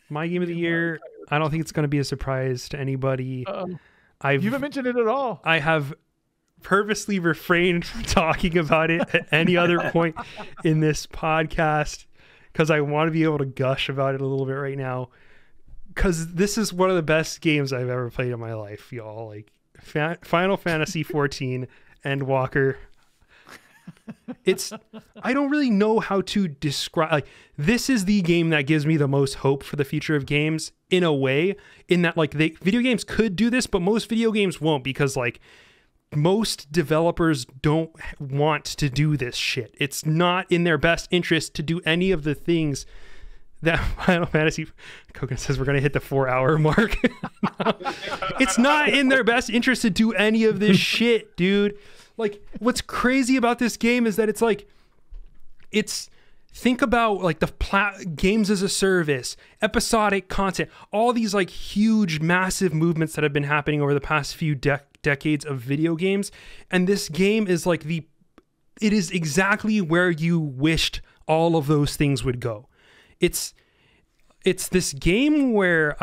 My game of the year, I don't think it's going to be a surprise to anybody. You haven't mentioned it at all. I have purposely refrained from talking about it at any other point in this podcast because I want to be able to gush about it a little bit right now. Because this is one of the best games I've ever played in my life, y'all. Like Final Fantasy XIV Endwalker. I don't really know how to describe, like, this is the game that gives me the most hope for the future of games in a way, in that like video games could do this, but most video games won't, because like most developers don't want to do this shit. It's not in their best interest to do any of the things that Final Fantasy. Coconut says we're going to hit the 4-hour mark. It's not in their best interest to do any of this shit, dude. Like, what's crazy about this game is that it's like, think about like the games as a service, episodic content, all these like huge, massive movements that have been happening over the past few decades of video games. And this game is like it is exactly where you wished all of those things would go. It's this game where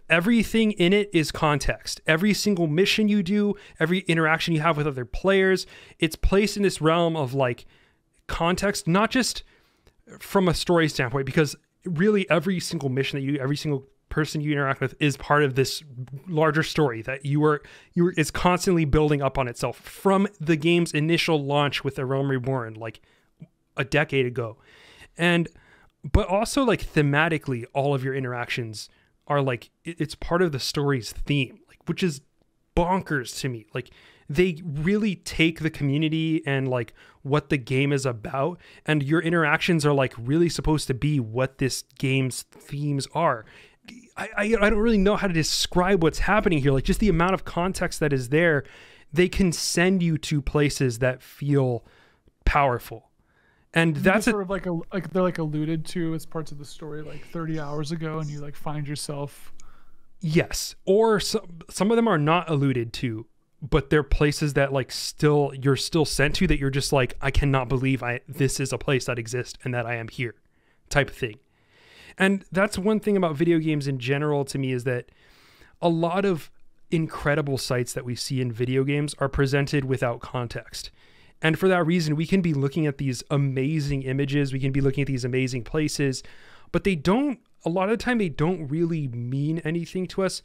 everything in it is context. Every single mission you do, every interaction you have with other players, it's placed in this realm of like context, not just from a story standpoint, because really every single mission every single person you interact with is part of this larger story that is constantly building up on itself from the game's initial launch with A Realm Reborn, like a decade ago. But also like thematically, all of your interactions are like, it's part of the story's theme, like, which is bonkers to me. Like, they really take the community and like what the game is about, and your interactions are like really supposed to be what this game's themes are. I don't really know how to describe what's happening here. Like, just the amount of context that is there, they can send you to places that feel powerful. And that's sort of like they're like alluded to as parts of the story like 30 hours ago, and you like find yourself. Yes. Or some of them are not alluded to, but they're places that like you're still sent to, that you're just like, I cannot believe this is a place that exists and that I am here, type of thing. And that's one thing about video games in general to me, is that a lot of incredible sights that we see in video games are presented without context. And for that reason, we can be looking at these amazing images, we can be looking at these amazing places, but a lot of the time they don't really mean anything to us.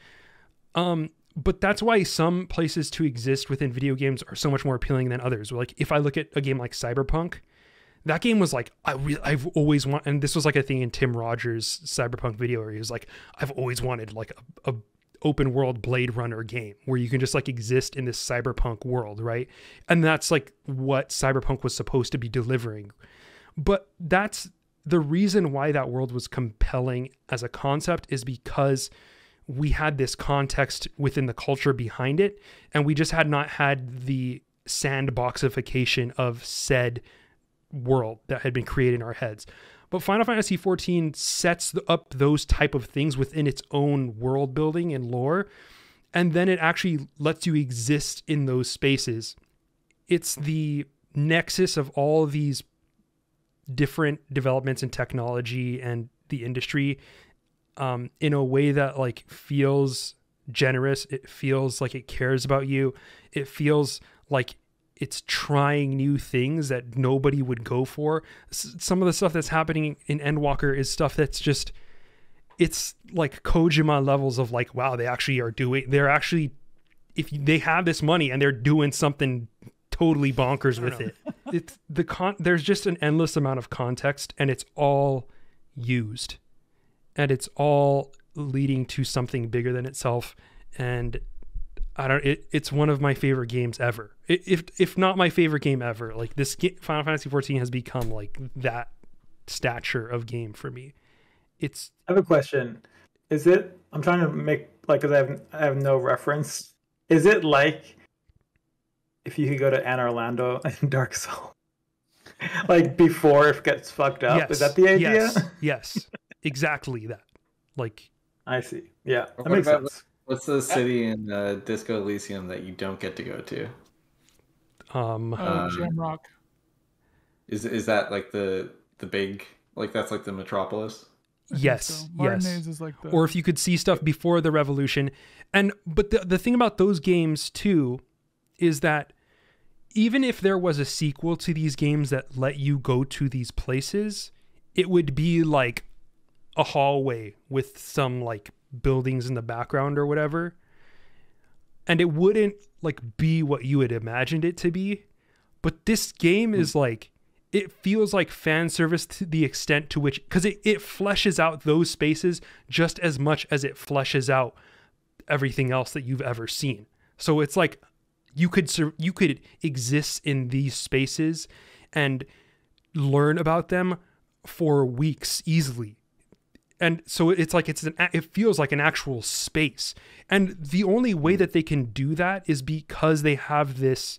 But that's why some places to exist within video games are so much more appealing than others. Like, if I look at a game like Cyberpunk, that game was like, I've always wanted, and this was like a thing in Tim Rogers' Cyberpunk video where he was like, I've always wanted like a open world Blade Runner game where you can just like exist in this cyberpunk world, right? And that's like what Cyberpunk was supposed to be delivering. But that's the reason why that world was compelling as a concept, is because we had this context within the culture behind it, and we just had not had the sandboxification of said world that had been created in our heads. But Final Fantasy XIV sets up those type of things within its own world building and lore, and then it actually lets you exist in those spaces. It's the nexus of all of these different developments in technology and the industry, in a way that like feels generous. It feels like it cares about you. It feels like it's trying new things that nobody would go for. Some of the stuff that's happening in Endwalker is stuff that's just, it's like Kojima levels of like, wow, they're actually, if they have this money and they're doing something totally bonkers with it. There's just an endless amount of context, and it's all used, and it's all leading to something bigger than itself. And it's one of my favorite games ever. If not my favorite game ever. Like, Final Fantasy XIV has become like that stature of game for me. I have a question. I'm trying to make, like, because I have no reference. Is it like if you could go to Anne Orlando and Dark Souls? Like, before it gets fucked up? Yes. Is that the idea? Yes. Exactly that. Like, I see. Yeah, that makes sense. What's the city in Disco Elysium that you don't get to go to? Jamrock. Is that like the big, like, that's like the metropolis? I think Yes, so. yes. Martinez is like the. Or if you could see stuff before the revolution. But the thing about those games too is that even if there was a sequel to these games that let you go to these places, it would be like a hallway with some like buildings in the background or whatever. And it wouldn't like be what you had imagined it to be. But this game is like, it feels like fan service to the extent to which, because it fleshes out those spaces just as much as it fleshes out everything else that you've ever seen. So it's like you could exist in these spaces and learn about them for weeks easily. And so it's like it feels like an actual space. And the only way that they can do that is because they have this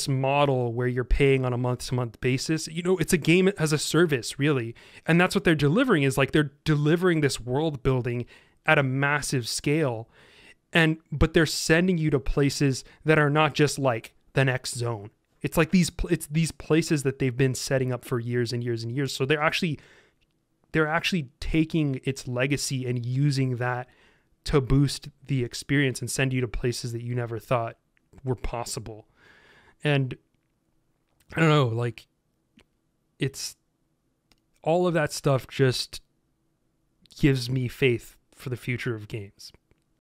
model where you're paying on a month-to-month basis. You know, it's a game as a service, really. And that's what they're delivering, is like they're delivering this world building at a massive scale. But they're sending you to places that are not just like the next zone. It's like these places that they've been setting up for years and years and years. So they're actually taking its legacy and using that to boost the experience and send you to places that you never thought were possible. And I don't know, like, it's all of that stuff just gives me faith for the future of games.